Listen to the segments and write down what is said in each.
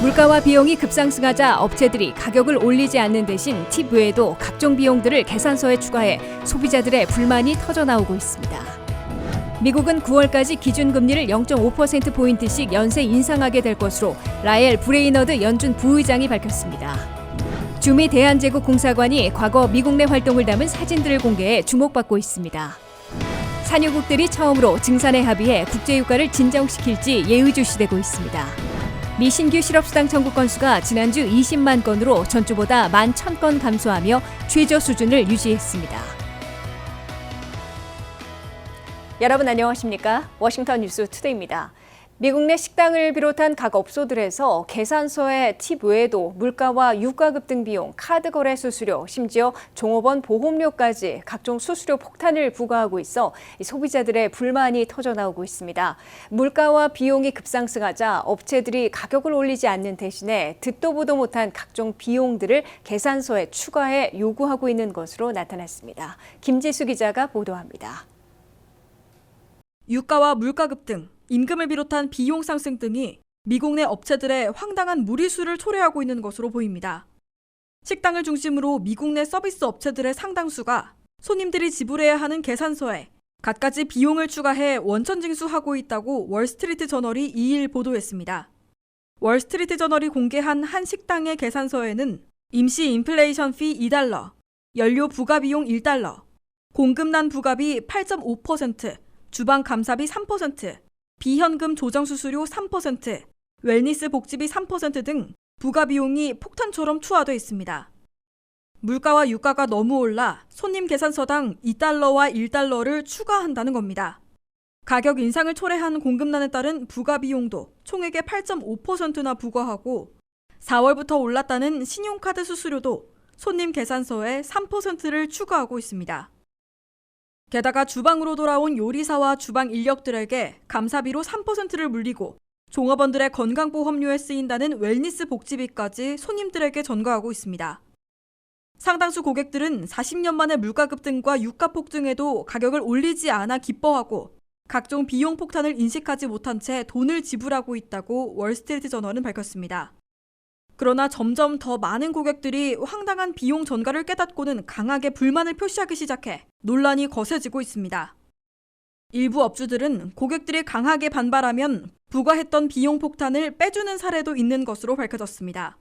물가와 비용이 급상승하자 업체들이 가격을 올리지 않는 대신 팁 외에도 각종 비용들을 계산서에 추가해 소비자들의 불만이 터져나오고 있습니다. 미국은 9월까지 기준금리를 0.5%포인트씩 연쇄 인상하게 될 것으로 라엘 브레이너드 연준 부의장이 밝혔습니다. 주미 대한제국공사관이 과거 미국 내 활동을 담은 사진들을 공개해 주목받고 있습니다. 산유국들이 처음으로 증산에 합의해 국제유가를 진정시킬지 예의주시되고 있습니다. 미 신규 실업수당 청구 건수가 지난주 20만 건으로 전주보다 11,000건 감소하며 최저 수준을 유지했습니다. 여러분 안녕하십니까? 워싱턴 뉴스 투데이입니다. 미국 내 식당을 비롯한 각 업소들에서 계산서의 팁 외에도 물가와 유가 급등 비용, 카드 거래 수수료, 심지어 종업원 보험료까지 각종 수수료 폭탄을 부과하고 있어 소비자들의 불만이 터져나오고 있습니다. 물가와 비용이 급상승하자 업체들이 가격을 올리지 않는 대신에 듣도 보도 못한 각종 비용들을 계산서에 추가해 요구하고 있는 것으로 나타났습니다. 김지수 기자가 보도합니다. 유가와 물가 급등, 임금을 비롯한 비용 상승 등이 미국 내 업체들의 황당한 무리수를 초래하고 있는 것으로 보입니다. 식당을 중심으로 미국 내 서비스 업체들의 상당수가 손님들이 지불해야 하는 계산서에 갖가지 비용을 추가해 원천징수하고 있다고 월스트리트 저널이 2일 보도했습니다. 월스트리트 저널이 공개한 한 식당의 계산서에는 임시 인플레이션 피 $2, 연료 부가 비용 $1, 공급난 부가비 8.5%, 주방 감사비 3%, 비현금 조정 수수료 3%, 웰니스 복지비 3% 등 부가 비용이 폭탄처럼 투하돼 있습니다. 물가와 유가가 너무 올라 손님 계산서당 $2와 $1를 추가한다는 겁니다. 가격 인상을 초래한 공급난에 따른 부가 비용도 총액의 8.5%나 부과하고 4월부터 올랐다는 신용카드 수수료도 손님 계산서에 3%를 추가하고 있습니다. 게다가 주방으로 돌아온 요리사와 주방 인력들에게 감사비로 3%를 물리고 종업원들의 건강보험료에 쓰인다는 웰니스 복지비까지 손님들에게 전가하고 있습니다. 상당수 고객들은 40년 만에 물가 급등과 유가 폭등에도 가격을 올리지 않아 기뻐하고 각종 비용 폭탄을 인식하지 못한 채 돈을 지불하고 있다고 월스트리트 저널은 밝혔습니다. 그러나 점점 더 많은 고객들이 황당한 비용 전가를 깨닫고는 강하게 불만을 표시하기 시작해 논란이 거세지고 있습니다. 일부 업주들은 고객들이 강하게 반발하면 부과했던 비용 폭탄을 빼주는 사례도 있는 것으로 밝혀졌습니다.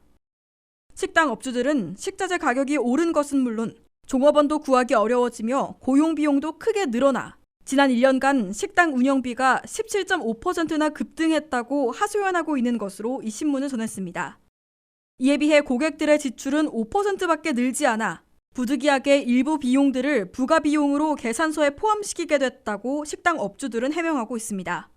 식당 업주들은 식자재 가격이 오른 것은 물론 종업원도 구하기 어려워지며 고용 비용도 크게 늘어나 지난 1년간 식당 운영비가 17.5%나 급등했다고 하소연하고 있는 것으로 이 신문은 전했습니다. 이에 비해 고객들의 지출은 5%밖에 늘지 않아 부득이하게 일부 비용들을 부가 비용으로 계산서에 포함시키게 됐다고 식당 업주들은 해명하고 있습니다.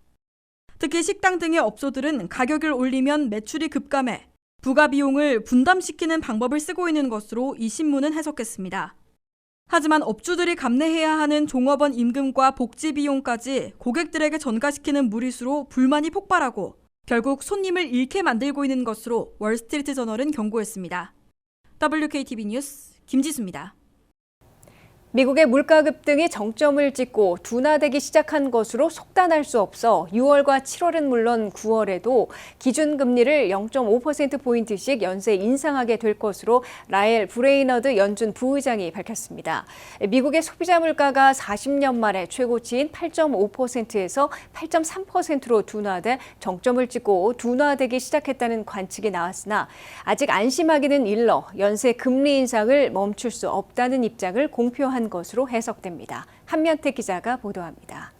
특히 식당 등의 업소들은 가격을 올리면 매출이 급감해 부가 비용을 분담시키는 방법을 쓰고 있는 것으로 이 신문은 해석했습니다. 하지만 업주들이 감내해야 하는 종업원 임금과 복지 비용까지 고객들에게 전가시키는 무리수로 불만이 폭발하고 결국 손님을 잃게 만들고 있는 것으로 월스트리트 저널은 경고했습니다. WKTV 뉴스 김지수입니다. 미국의 물가 급등이 정점을 찍고 둔화되기 시작한 것으로 속단할 수 없어 6월과 7월은 물론 9월에도 기준금리를 0.5%포인트씩 연쇄 인상하게 될 것으로 라엘 브레이너드 연준 부의장이 밝혔습니다. 미국의 소비자 물가가 40년 만에 최고치인 8.5%에서 8.3%로 둔화돼 정점을 찍고 둔화되기 시작했다는 관측이 나왔으나 아직 안심하기는 일러 연쇄 금리 인상을 멈출 수 없다는 입장을 공표한 것으로 해석됩니다. 한면태 기자가 보도합니다.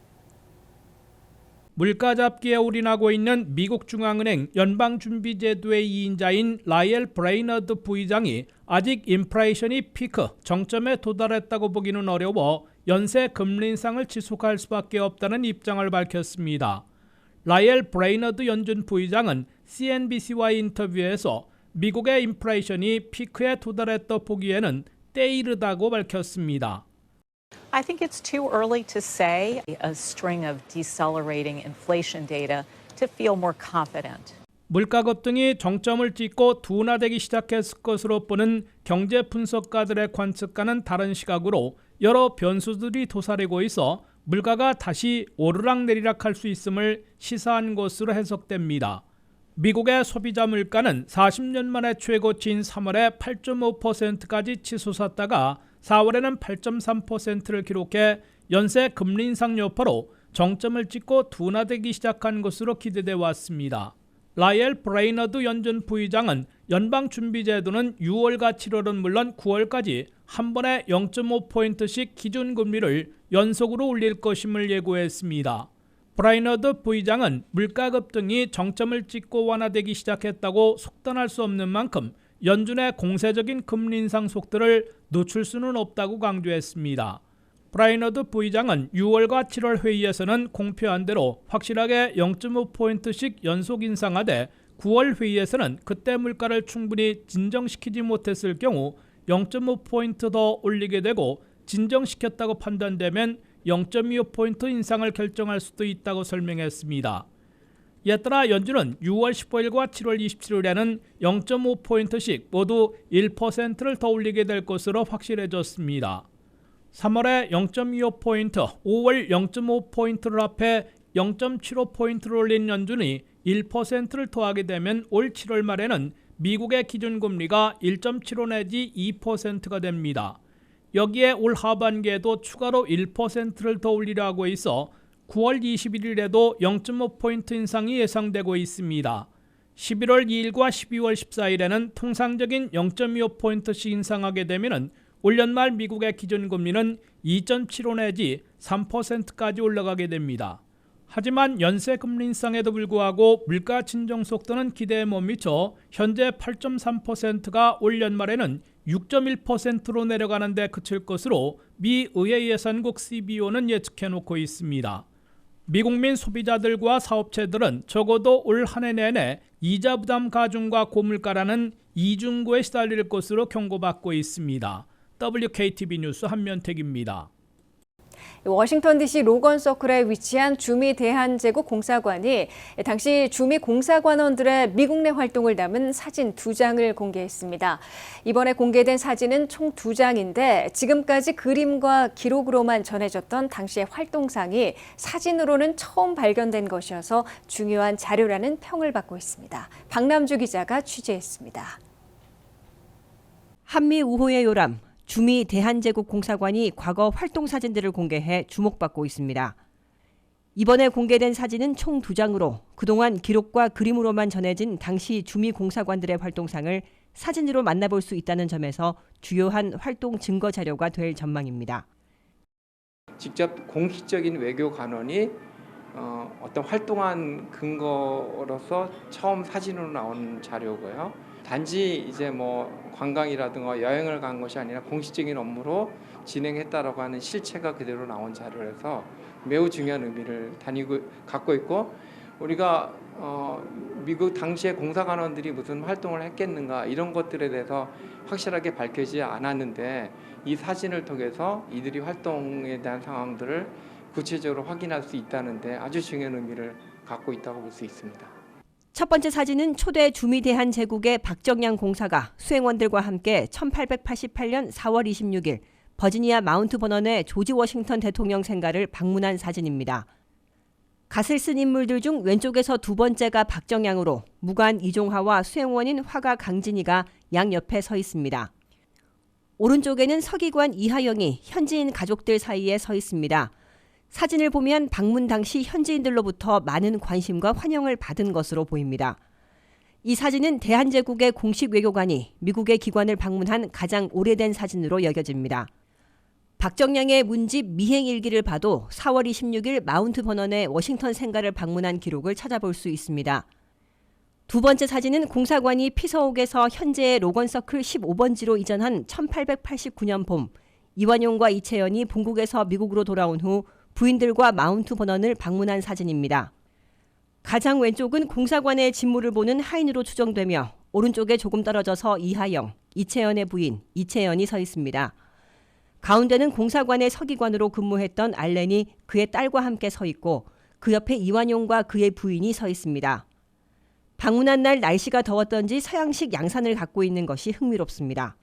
물가 잡기에 올인하고 있는 미국 중앙은행 연방준비제도의 2인자인 라엘 브레이너드 부의장이 아직 인플레이션이 피크 정점에 도달했다고 보기는 어려워 연쇄 금리 인상을 지속할 수밖에 없다는 입장을 밝혔습니다. 라엘 브레이너드 연준 부의장은 CNBC와의 인터뷰에서 미국의 인플레이션이 피크에 도달했다 보기에는 때이르다고 밝혔습니다. I think it's too early to say a string of decelerating inflation data to feel more confident. 물가 급등이 정점을 찍고 둔화되기 시작했을 것으로 보는 경제 분석가들의 관측과는 다른 시각으로 여러 변수들이 도사리고 있어 물가가 다시 오르락내리락할 수 있음을 시사한 것으로 해석됩니다. 미국의 소비자 물가는 40년 만에 최고치인 3월에 8.5%까지 치솟았다가 4월에는 8.3%를 기록해 연쇄 금리 인상 여파로 정점을 찍고 둔화되기 시작한 것으로 기대돼 왔습니다. 라이엘 브레이너드 연준 부의장은 연방준비제도는 6월과 7월은 물론 9월까지 한 번에 0.5포인트씩 기준금리를 연속으로 올릴 것임을 예고했습니다. 브레이너드 부의장은 물가 급등이 정점을 찍고 완화되기 시작했다고 속단할 수 없는 만큼 연준의 공세적인 금리 인상 속도를 늦출 수는 없다고 강조했습니다. 브레이너드 부의장은 6월과 7월 회의에서는 공표한 대로 확실하게 0.5포인트씩 연속 인상하되 9월 회의에서는 그때 물가를 충분히 진정시키지 못했을 경우 0.5포인트 더 올리게 되고 진정시켰다고 판단되면 0.25포인트 인상을 결정할 수도 있다고 설명했습니다. 이에 따라 연준은 6월 15일과 7월 27일에는 0.5포인트씩 모두 1%를 더 올리게 될 것으로 확실해졌습니다. 3월에 0.25포인트, 5월 0.5포인트를 합해 0.75포인트를 올린 연준이 1%를 더하게 되면 올 7월 말에는 미국의 기준금리가 1.75 내지 2%가 됩니다. 여기에 올 하반기에도 추가로 1%를 더 올리려고 있어 9월 21일에도 0.5포인트 인상이 예상되고 있습니다. 11월 2일과 12월 14일에는 통상적인 0.25포인트씩 인상하게 되면 올 연말 미국의 기준금리는 2.75 내지 3%까지 올라가게 됩니다. 하지만 연쇄 금리 인상에도 불구하고 물가 진정 속도는 기대에 못 미쳐 현재 8.3%가 올 연말에는 6.1%로 내려가는 데 그칠 것으로 미 의회 예산국 CBO는 예측해놓고 있습니다. 미국민 소비자들과 사업체들은 적어도 올 한 해 내내 이자 부담 가중과 고물가라는 이중고에 시달릴 것으로 경고받고 있습니다. WKTV 뉴스 한면택입니다. 워싱턴 DC 로건 서클에 위치한 주미 대한제국 공사관이 당시 주미 공사관원들의 미국 내 활동을 담은 사진 2장을 공개했습니다. 이번에 공개된 사진은 총 2장인데 지금까지 그림과 기록으로만 전해졌던 당시의 활동상이 사진으로는 처음 발견된 것이어서 중요한 자료라는 평을 받고 있습니다. 박남주 기자가 취재했습니다. 한미 우호의 요람, 주미 대한제국 공사관이 과거 활동 사진들을 공개해 주목받고 있습니다. 이번에 공개된 사진은 총 2장으로 그동안 기록과 그림으로만 전해진 당시 주미 공사관들의 활동상을 사진으로 만나볼 수 있다는 점에서 주요한 활동 증거 자료가 될 전망입니다. 직접 공식적인 외교 관원이 어떤 활동한 근거로서 처음 사진으로 나온 자료고요. 단지 이제 뭐 관광이라든가 여행을 간 것이 아니라 공식적인 업무로 진행했다라고 하는 실체가 그대로 나온 자료라서 매우 중요한 의미를 갖고 있고, 우리가 미국 당시의 공사관원들이 무슨 활동을 했겠는가 이런 것들에 대해서 확실하게 밝혀지지 않았는데 이 사진을 통해서 이들이 활동에 대한 상황들을 구체적으로 확인할 수 있다는데 아주 중요한 의미를 갖고 있다고 볼 수 있습니다. 첫 번째 사진은 초대 주미 대한제국의 박정양 공사가 수행원들과 함께 1888년 4월 26일 버지니아 마운트 버넌의 조지 워싱턴 대통령 생가를 방문한 사진입니다. 갓을 쓴 인물들 중 왼쪽에서 두 번째가 박정양으로 무관 이종하와 수행원인 화가 강진이가 양옆에 서 있습니다. 오른쪽에는 서기관 이하영이 현지인 가족들 사이에 서 있습니다. 사진을 보면 방문 당시 현지인들로부터 많은 관심과 환영을 받은 것으로 보입니다. 이 사진은 대한제국의 공식 외교관이 미국의 기관을 방문한 가장 오래된 사진으로 여겨집니다. 박정양의 문집 미행일기를 봐도 4월 26일 마운트 버넌의 워싱턴 생가를 방문한 기록을 찾아볼 수 있습니다. 두 번째 사진은 공사관이 피서옥에서 현재의 로건 서클 15번지로 이전한 1889년 봄 이완용과 이채연이 본국에서 미국으로 돌아온 후 부인들과 마운트 버넌을 방문한 사진입니다. 가장 왼쪽은 공사관의 직무를 보는 하인으로 추정되며 오른쪽에 조금 떨어져서 이하영, 이채연의 부인 이채연이 서 있습니다. 가운데는 공사관의 서기관으로 근무했던 알렌이 그의 딸과 함께 서 있고 그 옆에 이완용과 그의 부인이 서 있습니다. 방문한 날 날씨가 더웠던지 서양식 양산을 갖고 있는 것이 흥미롭습니다.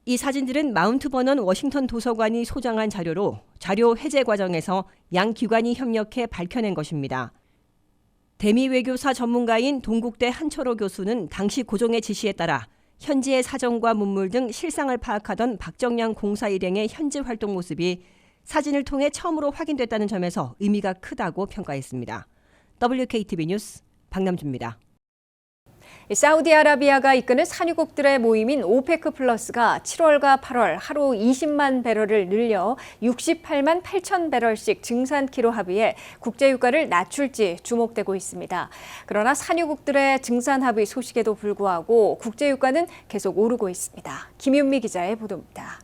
이 사진들은 마운트 버넌 워싱턴 도서관이 소장한 자료로 자료 해제 과정에서 양 기관이 협력해 밝혀낸 것입니다. 대미 외교사 전문가인 동국대 한철호 교수는 당시 고종의 지시에 따라 현지의 사정과 문물 등 실상을 파악하던 박정량 공사 일행의 현지 활동 모습이 사진을 통해 처음으로 확인됐다는 점에서 의미가 크다고 평가했습니다. WKTV 뉴스 박남주입니다. 사우디아라비아가 이끄는 산유국들의 모임인 오페크 플러스가 7월과 8월 하루 20만 배럴을 늘려 68만 8천 배럴씩 증산키로 합의해 국제유가를 낮출지 주목되고 있습니다. 그러나 산유국들의 증산 합의 소식에도 불구하고 국제유가는 계속 오르고 있습니다. 김윤미 기자의 보도입니다.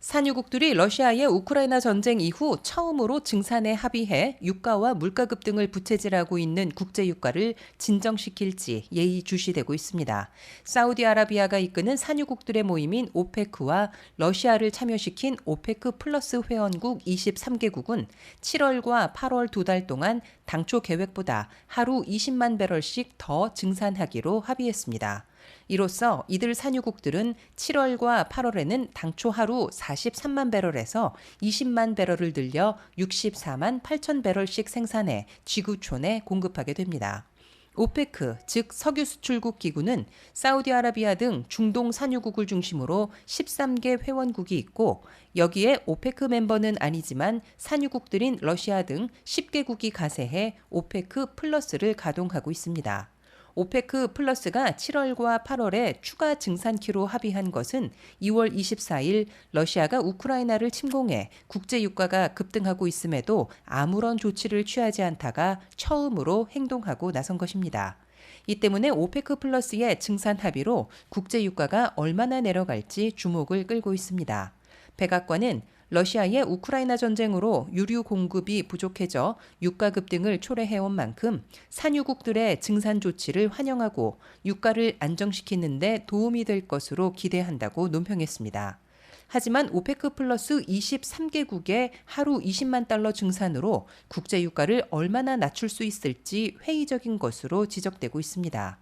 산유국들이 러시아의 우크라이나 전쟁 이후 처음으로 증산에 합의해 유가와 물가급 등을 부채질하고 있는 국제유가를 진정시킬지 예의주시되고 있습니다. 사우디아라비아가 이끄는 산유국들의 모임인 오페크와 러시아를 참여시킨 오페크 플러스 회원국 23개국은 7월과 8월 2달 동안 당초 계획보다 하루 20만 배럴씩 더 증산하기로 합의했습니다. 이로써 이들 산유국들은 7월과 8월에는 당초 하루 43만 배럴에서 20만 배럴을 늘려 64만 8천 배럴씩 생산해 지구촌에 공급하게 됩니다. 오페크, 즉 석유 수출국 기구는 사우디아라비아 등 중동 산유국을 중심으로 13개 회원국이 있고 여기에 오페크 멤버는 아니지만 산유국들인 러시아 등 10개국이 가세해 오페크 플러스를 가동하고 있습니다. 오페크 플러스가 7월과 8월에 추가 증산키로 합의한 것은 2월 24일 러시아가 우크라이나를 침공해 국제유가가 급등하고 있음에도 아무런 조치를 취하지 않다가 처음으로 행동하고 나선 것입니다. 이 때문에 오페크 플러스의 증산 합의로 국제유가가 얼마나 내려갈지 주목을 끌고 있습니다. 백악관은 러시아의 우크라이나 전쟁으로 유류 공급이 부족해져 유가 급등을 초래해온 만큼 산유국들의 증산 조치를 환영하고 유가를 안정시키는 데 도움이 될 것으로 기대한다고 논평했습니다. 하지만 오페크 플러스 23개국의 하루 20만 달러 증산으로 국제유가를 얼마나 낮출 수 있을지 회의적인 것으로 지적되고 있습니다.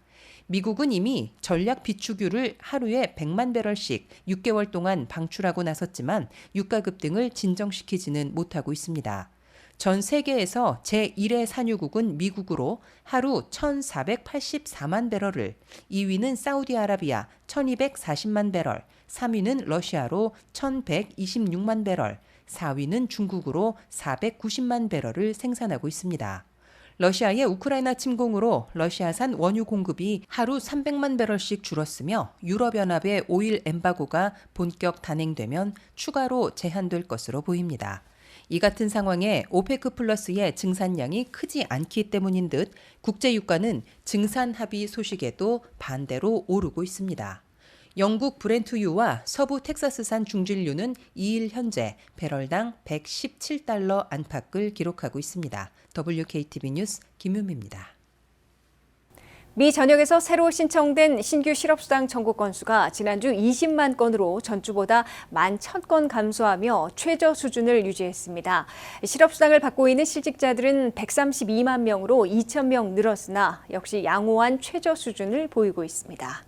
미국은 이미 전략 비축유를 하루에 100만 배럴씩 6개월 동안 방출하고 나섰지만 유가 급등을 진정시키지는 못하고 있습니다. 전 세계에서 제1의 산유국은 미국으로 하루 1,484만 배럴을, 2위는 사우디아라비아 1,240만 배럴, 3위는 러시아로 1,126만 배럴, 4위는 중국으로 490만 배럴을 생산하고 있습니다. 러시아의 우크라이나 침공으로 러시아산 원유 공급이 하루 300만 배럴씩 줄었으며 유럽연합의 오일 엠바고가 본격 단행되면 추가로 제한될 것으로 보입니다. 이 같은 상황에 오페크 플러스의 증산량이 크지 않기 때문인 듯 국제유가는 증산 합의 소식에도 반대로 오르고 있습니다. 영국 브렌트유와 서부 텍사스산 중진유는 2일 현재 배럴당 117달러 안팎을 기록하고 있습니다. WKTV 뉴스 김윤미입니다. 미 전역에서 새로 신청된 신규 실업수당 청구 건수가 지난주 20만 건으로 전주보다 11,000건 감소하며 최저 수준을 유지했습니다. 실업수당을 받고 있는 실직자들은 132만 명으로 2,000명 늘었으나 역시 양호한 최저 수준을 보이고 있습니다.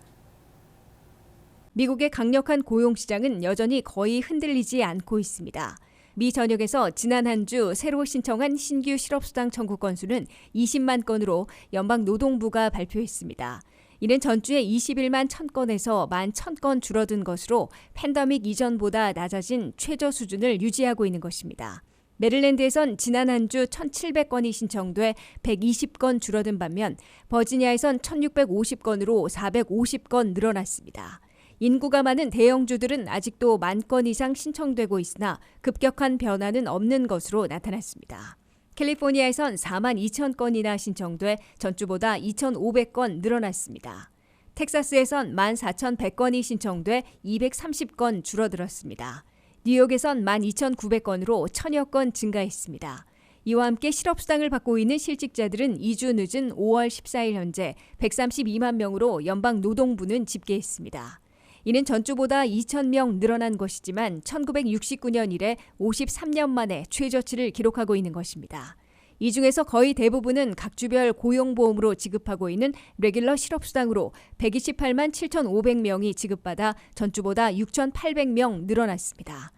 미국의 강력한 고용시장은 여전히 거의 흔들리지 않고 있습니다. 미 전역에서 지난 한 주 새로 신청한 신규 실업수당 청구 건수는 20만 건으로 연방노동부가 발표했습니다. 이는 전주에 21만 1,000건에서 11,000건 줄어든 것으로 팬데믹 이전보다 낮아진 최저 수준을 유지하고 있는 것입니다. 메릴랜드에선 지난 한 주 1,700건이 신청돼 120건 줄어든 반면 버지니아에선 1,650건으로 450건 늘어났습니다. 인구가 많은 대형주들은 아직도 10,000건 이상 신청되고 있으나 급격한 변화는 없는 것으로 나타났습니다. 캘리포니아에선 42,000건이나 신청돼 전주보다 2,500건 늘어났습니다. 텍사스에선 14,100건이 신청돼 230건 줄어들었습니다. 뉴욕에선 12,900건으로 1,000여 건 증가했습니다. 이와 함께 실업수당을 받고 있는 실직자들은 2주 늦은 5월 14일 현재 132만 명으로 연방노동부는 집계했습니다. 이는 전주보다 2,000명 늘어난 것이지만 1969년 이래 53년 만에 최저치를 기록하고 있는 것입니다. 이 중에서 거의 대부분은 각 주별 고용보험으로 지급하고 있는 레귤러 실업수당으로 128만 7,500명이 지급받아 전주보다 6,800명 늘어났습니다.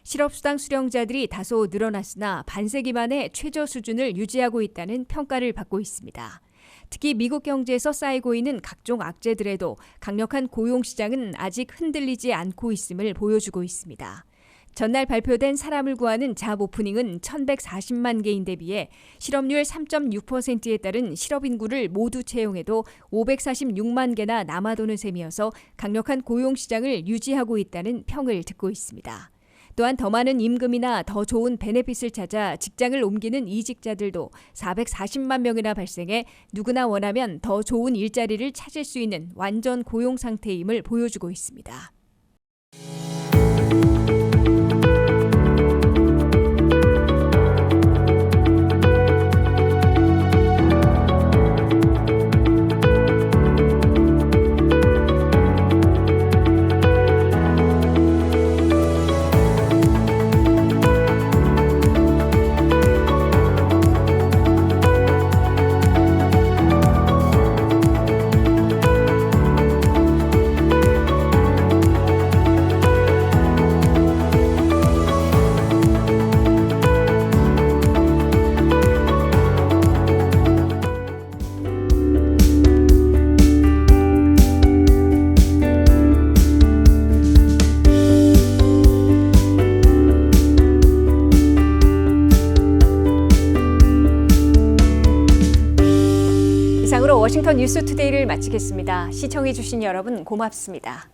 실업수당 수령자들이 다소 늘어났으나 반세기 만에 최저 수준을 유지하고 있다는 평가를 받고 있습니다. 특히 미국 경제에서 쌓이고 있는 각종 악재들에도 강력한 고용시장은 아직 흔들리지 않고 있음을 보여주고 있습니다. 전날 발표된 사람을 구하는 잡 오프닝은 1,140만 개인데 비해 실업률 3.6%에 따른 실업인구를 모두 채용해도 546만 개나 남아도는 셈이어서 강력한 고용시장을 유지하고 있다는 평을 듣고 있습니다. 또한 더 많은 임금이나 더 좋은 베네핏을 찾아 직장을 옮기는 이직자들도 440만 명이나 발생해 누구나 원하면 더 좋은 일자리를 찾을 수 있는 완전 고용 상태임을 보여주고 있습니다. 이상으로 워싱턴 뉴스투데이를 마치겠습니다. 시청해주신 여러분 고맙습니다.